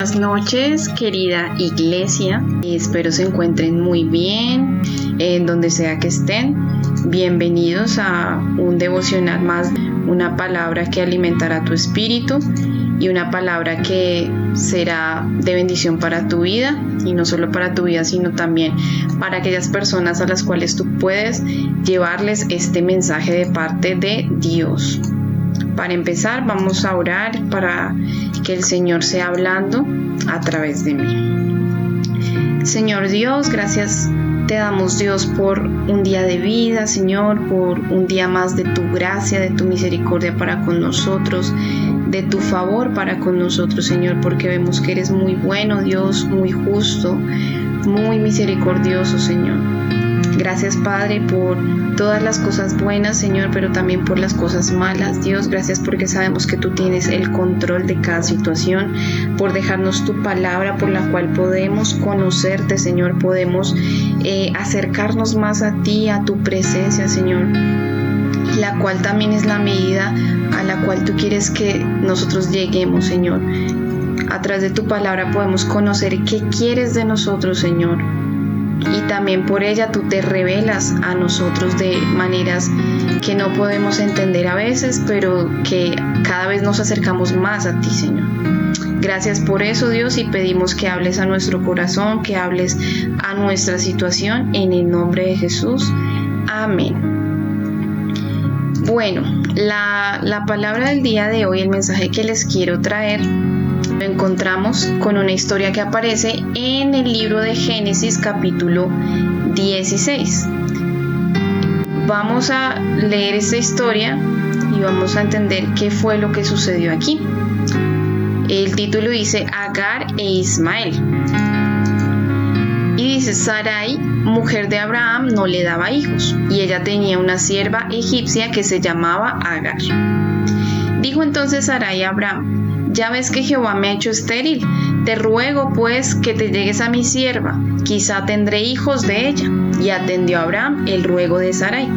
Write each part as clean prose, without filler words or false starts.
Buenas noches, querida iglesia. Espero se encuentren muy bien en donde sea que estén. Bienvenidos a un devocional más, una palabra que alimentará tu espíritu y una palabra que será de bendición para tu vida, y no solo para tu vida, sino también para aquellas personas a las cuales tú puedes llevarles este mensaje de parte de Dios. Para empezar, vamos a orar para que el Señor sea hablando a través de mí. Señor Dios, gracias te damos, Dios, por un día de vida, Señor, por un día más de tu gracia, de tu misericordia para con nosotros, de tu favor para con nosotros, Señor, porque vemos que eres muy bueno, Dios, muy justo, muy misericordioso, Señor. Gracias, Padre, por todas las cosas buenas, Señor, pero también por las cosas malas. Dios, gracias porque sabemos que tú tienes el control de cada situación, por dejarnos tu palabra por la cual podemos conocerte, Señor, podemos acercarnos más a ti, a tu presencia, Señor, la cual también es la medida a la cual tú quieres que nosotros lleguemos, Señor. A través de tu palabra podemos conocer qué quieres de nosotros, Señor. Y también por ella tú te revelas a nosotros de maneras que no podemos entender a veces, pero que cada vez nos acercamos más a ti, Señor. Gracias por eso, Dios, y pedimos que hables a nuestro corazón, que hables a nuestra situación, en el nombre de Jesús. Amén. Bueno, la palabra del día de hoy, el mensaje que les quiero traer, lo encontramos con una historia que aparece en el libro de Génesis capítulo 16. Vamos a leer esta historia y vamos a entender qué fue lo que sucedió aquí. El título dice Agar e Ismael. Y dice: Sarai, mujer de Abraham, no le daba hijos, y ella tenía una sierva egipcia que se llamaba Agar. Dijo entonces Sarai a Abraham: ya ves que Jehová me ha hecho estéril, te ruego pues que te llegues a mi sierva, quizá tendré hijos de ella. Y atendió Abraham el ruego de Sarai.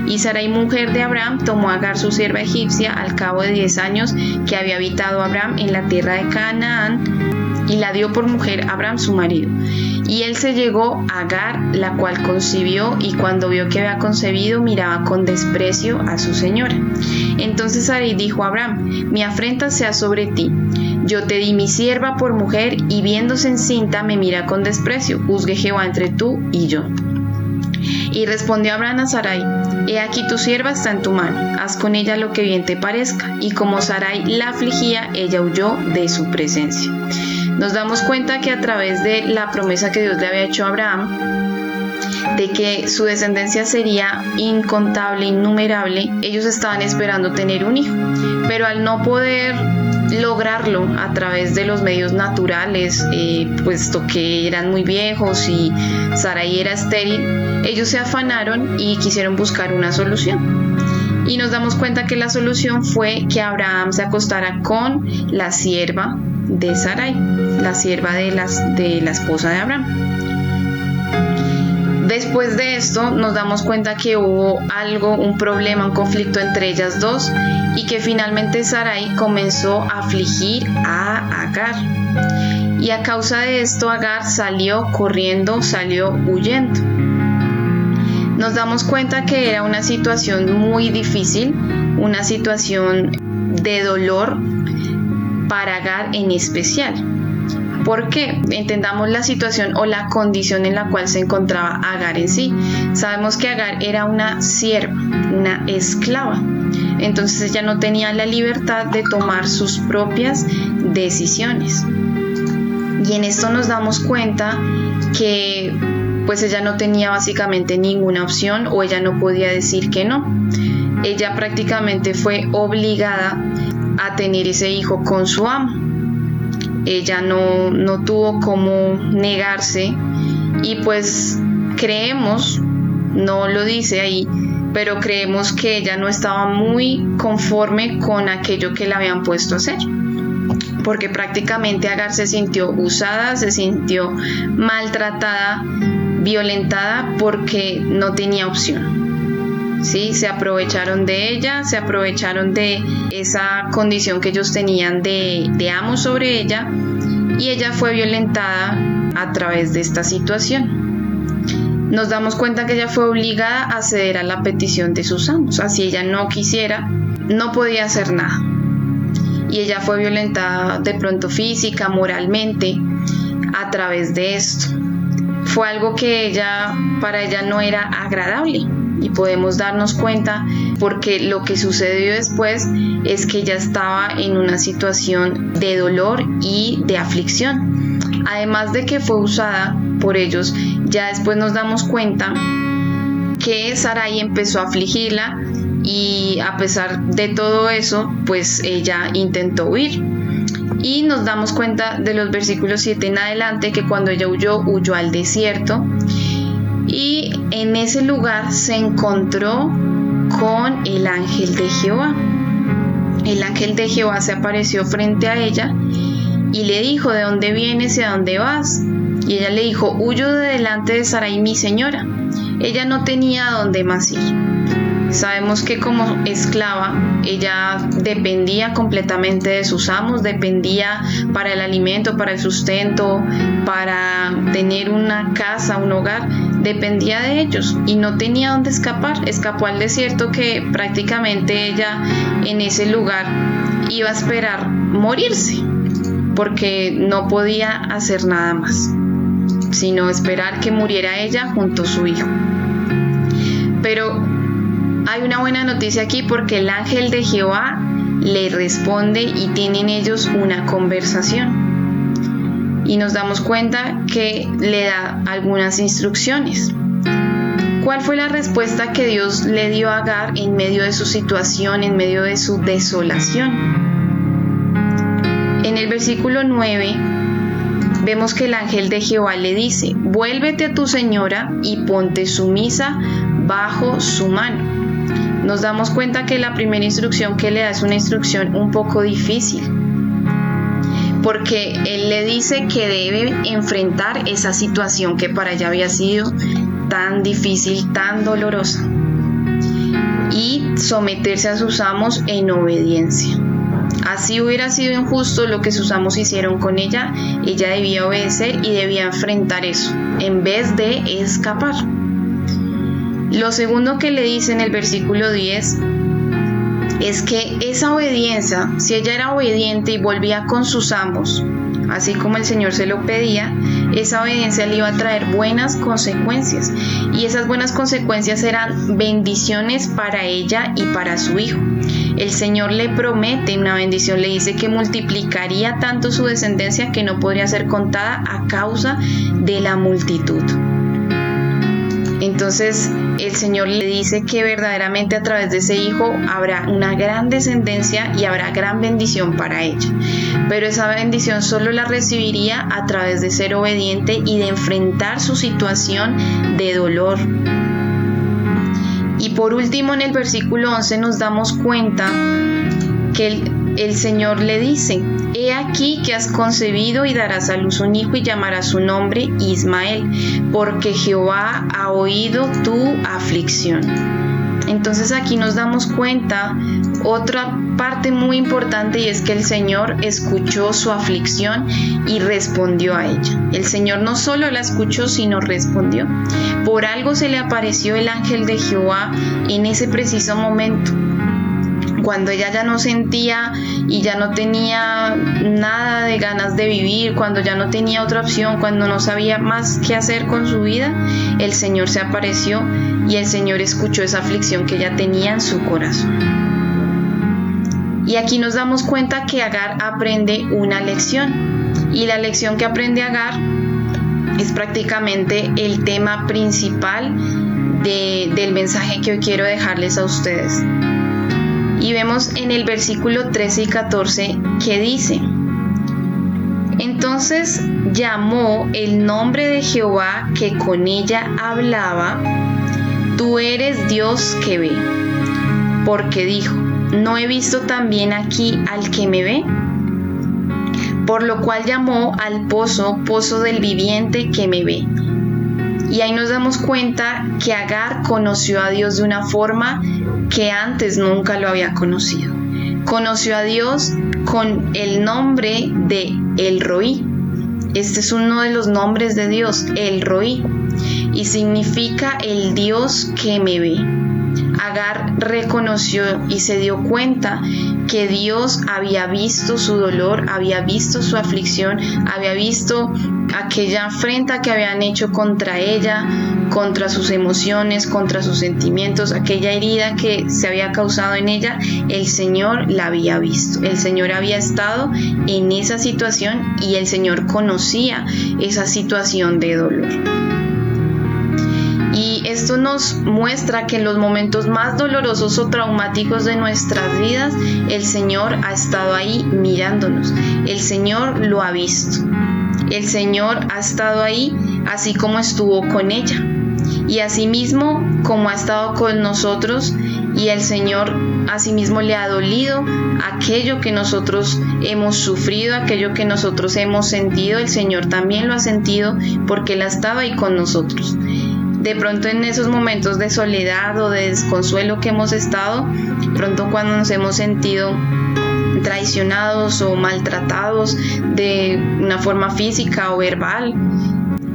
Y Sarai, mujer de Abraham, tomó a Agar su sierva egipcia al cabo de 10 años que había habitado Abraham en la tierra de Canaán, y la dio por mujer a Abraham su marido. Y él se llegó a Agar, la cual concibió, y cuando vio que había concebido, miraba con desprecio a su señora. Entonces Sarai dijo a Abraham: mi afrenta sea sobre ti. Yo te di mi sierva por mujer, y viéndose encinta me mira con desprecio. Juzgue Jehová entre tú y yo. Y respondió Abraham a Sarai: he aquí tu sierva está en tu mano, haz con ella lo que bien te parezca. Y como Sarai la afligía, ella huyó de su presencia. Nos damos cuenta que a través de la promesa que Dios le había hecho a Abraham, de que su descendencia sería incontable, innumerable, ellos estaban esperando tener un hijo, pero al no poder lograrlo a través de los medios naturales, puesto que eran muy viejos y Sarai era estéril, ellos se afanaron y quisieron buscar una solución. Y nos damos cuenta que la solución fue que Abraham se acostara con la sierva de Sarai, la sierva de la esposa de Abraham. Después de esto nos damos cuenta que hubo un problema, un conflicto entre ellas dos, y que finalmente Sarai comenzó a afligir a Agar. Y a causa de esto Agar salió corriendo, salió huyendo. Nos damos cuenta que era una situación muy difícil, una situación de dolor para Agar en especial. ¿Por qué? Entendamos la situación o la condición en la cual se encontraba Agar en sí. Sabemos que Agar era una sierva, una esclava. Entonces ella no tenía la libertad de tomar sus propias decisiones. Y en esto nos damos cuenta que pues ella no tenía básicamente ninguna opción, o ella no podía decir que no. Ella prácticamente fue obligada a tener ese hijo con su amo. Ella no tuvo cómo negarse, y pues creemos, no lo dice ahí, pero creemos que ella no estaba muy conforme con aquello que le habían puesto a hacer, porque prácticamente Agar se sintió usada, se sintió maltratada, violentada, porque no tenía opción. ¿Sí? Se aprovecharon de ella, se aprovecharon de esa condición que ellos tenían de amo sobre ella, y ella fue violentada a través de esta situación. Nos damos cuenta que ella fue obligada a ceder a la petición de sus amos. Así ella no quisiera, no podía hacer nada. Y ella fue violentada de pronto física, moralmente, a través de esto. Fue algo que para ella no era agradable. Y podemos darnos cuenta porque lo que sucedió después es que ella estaba en una situación de dolor y de aflicción. Además de que fue usada por ellos, ya después nos damos cuenta que Sarai empezó a afligirla y a pesar de todo eso, pues ella intentó huir. Y nos damos cuenta de los versículos 7 en adelante que cuando ella huyó al desierto y en ese lugar se encontró con el ángel de Jehová. El ángel de Jehová se apareció frente a ella y le dijo: ¿de dónde vienes y a dónde vas? Y ella le dijo: huyo de delante de Sarai mi señora. Ella no tenía a dónde más ir. Sabemos que como esclava ella dependía completamente de sus amos, dependía para el alimento, para el sustento, para tener una casa, un hogar, dependía de ellos y no tenía dónde escapar. Escapó al desierto, que prácticamente ella en ese lugar iba a esperar morirse, porque no podía hacer nada más, sino esperar que muriera ella junto a su hijo. Pero hay una buena noticia aquí, porque el ángel de Jehová le responde y tienen ellos una conversación. Y nos damos cuenta que le da algunas instrucciones. ¿Cuál fue la respuesta que Dios le dio a Agar en medio de su situación, en medio de su desolación? En el versículo 9 vemos que el ángel de Jehová le dice: vuélvete a tu señora y ponte sumisa bajo su mano. Nos damos cuenta que la primera instrucción que le da es una instrucción un poco difícil, porque él le dice que debe enfrentar esa situación que para ella había sido tan difícil, tan dolorosa, y someterse a sus amos en obediencia. Así hubiera sido injusto lo que sus amos hicieron con ella, ella debía obedecer y debía enfrentar eso, en vez de escapar. Lo segundo que le dice en el versículo 10 es que esa obediencia, si ella era obediente y volvía con sus amos, así como el Señor se lo pedía, esa obediencia le iba a traer buenas consecuencias, y esas buenas consecuencias eran bendiciones para ella y para su hijo. El Señor le promete una bendición, le dice que multiplicaría tanto su descendencia que no podría ser contada a causa de la multitud. Entonces el Señor le dice que verdaderamente a través de ese hijo habrá una gran descendencia y habrá gran bendición para ella. Pero esa bendición solo la recibiría a través de ser obediente y de enfrentar su situación de dolor. Y por último, en el versículo 11 nos damos cuenta que el Señor le dice: he aquí que has concebido y darás a luz un hijo y llamarás su nombre Ismael, porque Jehová ha oído tu aflicción. Entonces aquí nos damos cuenta otra parte muy importante, y es que el Señor escuchó su aflicción y respondió a ella. El Señor no solo la escuchó, sino respondió. Por algo se le apareció el ángel de Jehová en ese preciso momento, cuando ella ya no sentía y ya no tenía nada de ganas de vivir, cuando ya no tenía otra opción, cuando no sabía más qué hacer con su vida, el Señor se apareció y el Señor escuchó esa aflicción que ella tenía en su corazón. Y aquí nos damos cuenta que Agar aprende una lección, y la lección que aprende Agar es prácticamente el tema principal del mensaje que hoy quiero dejarles a ustedes. Y vemos en el versículo 13 y 14 que dice: entonces llamó el nombre de Jehová que con ella hablaba: tú eres Dios que ve. Porque dijo: ¿no he visto también aquí al que me ve? Por lo cual llamó al pozo, pozo del viviente que me ve. Y ahí nos damos cuenta que Agar conoció a Dios de una forma que antes nunca lo había conocido. Conoció a Dios con el nombre de El Roí, Este es uno de los nombres de Dios, El Roí, y significa el Dios que me ve. Agar reconoció y se dio cuenta que Dios había visto su dolor, había visto su aflicción, había visto aquella afrenta que habían hecho contra ella, contra sus emociones, contra sus sentimientos, aquella herida que se había causado en ella. El Señor la había visto, el Señor había estado en esa situación y el Señor conocía esa situación de dolor. Y esto nos muestra que en los momentos más dolorosos o traumáticos de nuestras vidas, el Señor ha estado ahí mirándonos. El Señor lo ha visto. El Señor ha estado ahí, así como estuvo con ella. Y asimismo, como ha estado con nosotros, y el Señor asimismo le ha dolido aquello que nosotros hemos sufrido, aquello que nosotros hemos sentido, el Señor también lo ha sentido porque Él ha estado ahí con nosotros. De pronto en esos momentos de soledad o de desconsuelo que hemos estado, pronto cuando nos hemos sentido traicionados o maltratados de una forma física o verbal,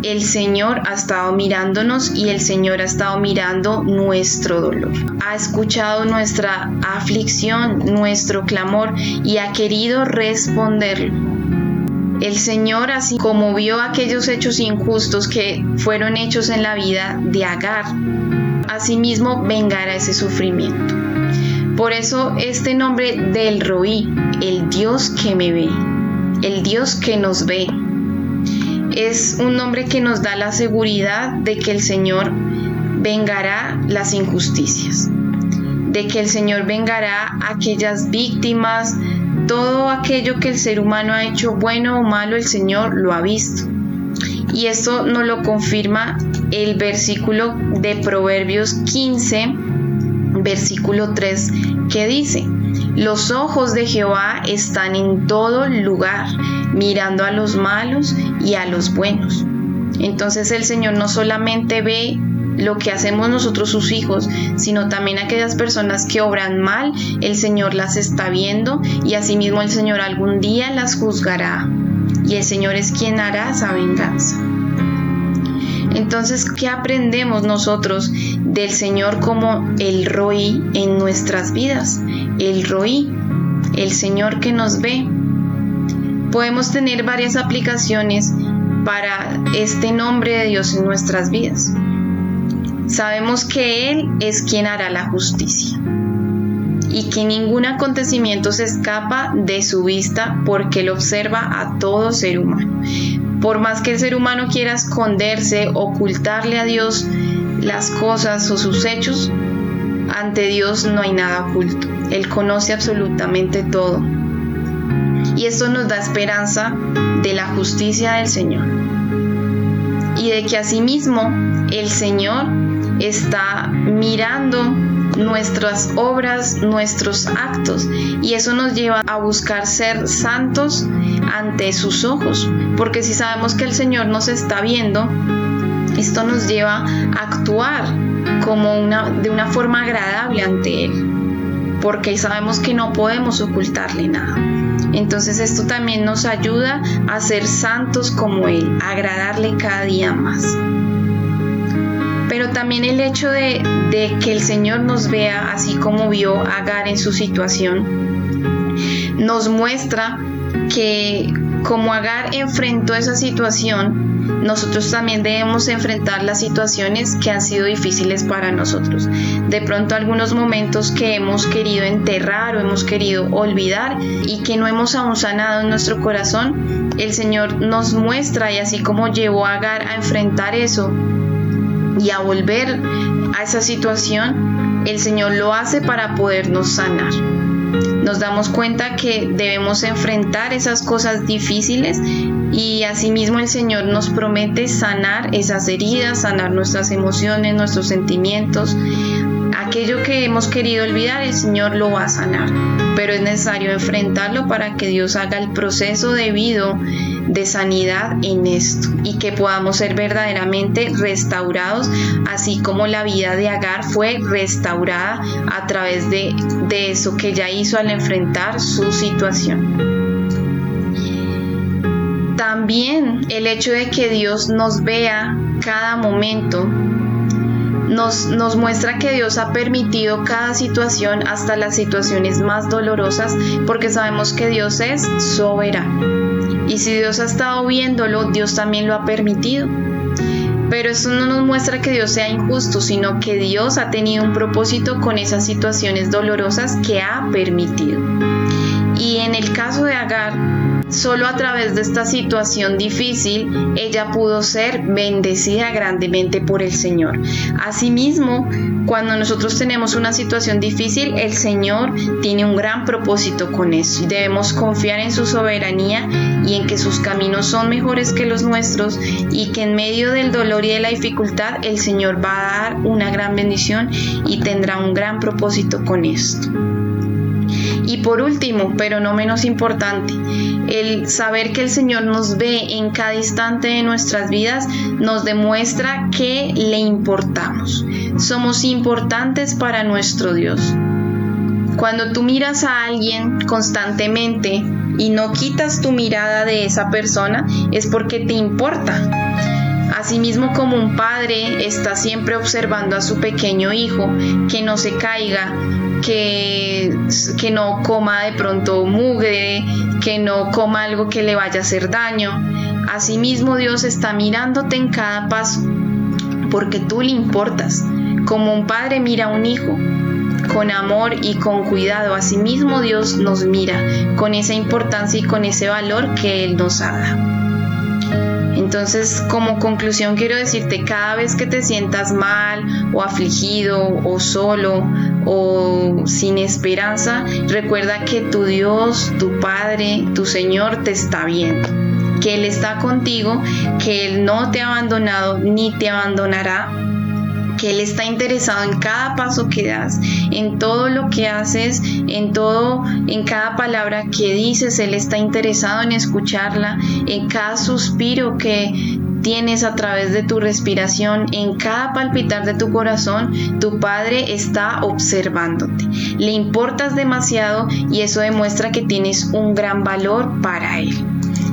el Señor ha estado mirándonos y el Señor ha estado mirando nuestro dolor. Ha escuchado nuestra aflicción, nuestro clamor y ha querido responderlo. El Señor, así como vio aquellos hechos injustos que fueron hechos en la vida de Agar, asimismo vengará ese sufrimiento. Por eso este nombre del Roí, el Dios que me ve, el Dios que nos ve, es un nombre que nos da la seguridad de que el Señor vengará las injusticias, de que el Señor vengará aquellas víctimas. Todo aquello que el ser humano ha hecho, bueno o malo, el Señor lo ha visto. Y esto nos lo confirma el versículo de Proverbios 15, versículo 3, que dice: los ojos de Jehová están en todo lugar, mirando a los malos y a los buenos. Entonces el Señor no solamente ve lo que hacemos nosotros sus hijos, sino también aquellas personas que obran mal, el Señor las está viendo y asimismo el Señor algún día las juzgará y el Señor es quien hará esa venganza. Entonces, ¿qué aprendemos nosotros del Señor como el Roí en nuestras vidas? El Roí, el Señor que nos ve. Podemos tener varias aplicaciones para este nombre de Dios en nuestras vidas. Sabemos que Él es quien hará la justicia y que ningún acontecimiento se escapa de su vista porque Él observa a todo ser humano. Por más que el ser humano quiera esconderse, ocultarle a Dios las cosas o sus hechos, ante Dios no hay nada oculto. Él conoce absolutamente todo. Y esto nos da esperanza de la justicia del Señor y de que asimismo el Señor está mirando nuestras obras, nuestros actos, y eso nos lleva a buscar ser santos ante sus ojos, porque si sabemos que el Señor nos está viendo, esto nos lleva a actuar de una forma agradable ante Él, porque sabemos que no podemos ocultarle nada. Entonces esto también nos ayuda a ser santos como Él, a agradarle cada día más. Pero también el hecho de que el Señor nos vea así como vio a Agar en su situación, nos muestra que como Agar enfrentó esa situación, nosotros también debemos enfrentar las situaciones que han sido difíciles para nosotros. De pronto algunos momentos que hemos querido enterrar o hemos querido olvidar y que no hemos aún sanado en nuestro corazón, el Señor nos muestra, y así como llevó a Agar a enfrentar eso y a volver a esa situación, el Señor lo hace para podernos sanar. Nos damos cuenta que debemos enfrentar esas cosas difíciles y asimismo el Señor nos promete sanar esas heridas, sanar nuestras emociones, nuestros sentimientos. Aquello que hemos querido olvidar, el Señor lo va a sanar, pero es necesario enfrentarlo para que Dios haga el proceso debido de sanidad en esto y que podamos ser verdaderamente restaurados, así como la vida de Agar fue restaurada a través de eso que ella hizo al enfrentar su situación. también el hecho de que Dios nos vea cada momento nos muestra que Dios ha permitido cada situación, hasta las situaciones más dolorosas, porque sabemos que Dios es soberano. Y si Dios ha estado viéndolo, Dios también lo ha permitido. Pero eso no nos muestra que Dios sea injusto, sino que Dios ha tenido un propósito con esas situaciones dolorosas que ha permitido. Y en el caso de Agar, solo a través de esta situación difícil, ella pudo ser bendecida grandemente por el Señor. Asimismo, cuando nosotros tenemos una situación difícil, el Señor tiene un gran propósito con eso. Y debemos confiar en su soberanía y en que sus caminos son mejores que los nuestros, y que en medio del dolor y de la dificultad, el Señor va a dar una gran bendición y tendrá un gran propósito con esto. Y por último, pero no menos importante, el saber que el Señor nos ve en cada instante de nuestras vidas nos demuestra que le importamos. Somos importantes para nuestro Dios. Cuando tú miras a alguien constantemente y no quitas tu mirada de esa persona, es porque te importa. Asimismo, como un padre está siempre observando a su pequeño hijo, que no se caiga, que no coma de pronto mugre, que no coma algo que le vaya a hacer daño. Asimismo, Dios está mirándote en cada paso, porque tú le importas. Como un padre mira a un hijo, con amor y con cuidado, asimismo Dios nos mira con esa importancia y con ese valor que Él nos ha dado. Entonces, como conclusión, quiero decirte, cada vez que te sientas mal o afligido o solo o sin esperanza, recuerda que tu Dios, tu Padre, tu Señor te está viendo, que Él está contigo, que Él no te ha abandonado ni te abandonará, que Él está interesado en cada paso que das, en todo lo que haces, en cada palabra que dices. Él está interesado en escucharla, en cada suspiro que tienes a través de tu respiración, en cada palpitar de tu corazón. Tu Padre está observándote. Le importas demasiado y eso demuestra que tienes un gran valor para Él.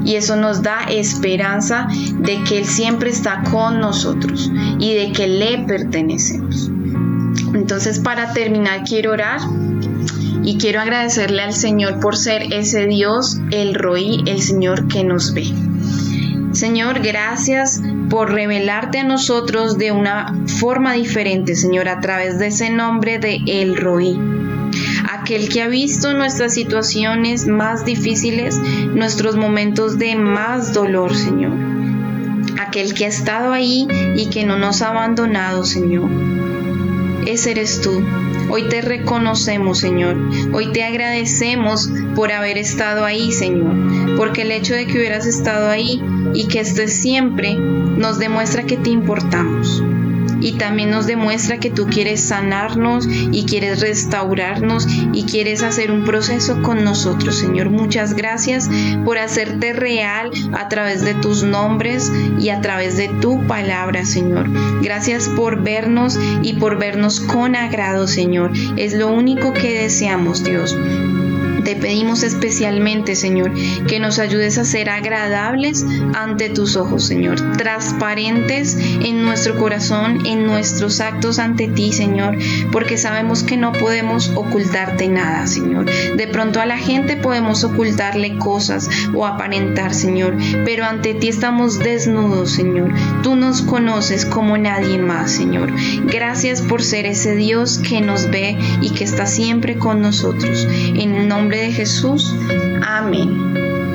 Y eso nos da esperanza de que Él siempre está con nosotros y de que le pertenecemos. Entonces, para terminar, quiero orar y quiero agradecerle al Señor por ser ese Dios, el Roí, el Señor que nos ve. Señor, gracias por revelarte a nosotros de una forma diferente, Señor, a través de ese nombre de El Roí. Aquel que ha visto nuestras situaciones más difíciles, nuestros momentos de más dolor, Señor. Aquel que ha estado ahí y que no nos ha abandonado, Señor. Ese eres tú. Hoy te reconocemos, Señor. Hoy te agradecemos por haber estado ahí, Señor. Porque el hecho de que hubieras estado ahí y que estés siempre nos demuestra que te importamos. Y también nos demuestra que tú quieres sanarnos y quieres restaurarnos y quieres hacer un proceso con nosotros, Señor. Muchas gracias por hacerte real a través de tus nombres y a través de tu palabra, Señor. Gracias por vernos y por vernos con agrado, Señor. Es lo único que deseamos, Dios. Te pedimos especialmente, Señor, que nos ayudes a ser agradables ante tus ojos, Señor, transparentes en nuestro corazón, en nuestros actos ante ti, Señor, porque sabemos que no podemos ocultarte nada, Señor. De pronto a la gente podemos ocultarle cosas o aparentar, Señor, pero ante ti estamos desnudos, Señor. Tú nos conoces como nadie más, Señor. Gracias por ser ese Dios que nos ve y que está siempre con nosotros. En el nombre de Jesús, amén.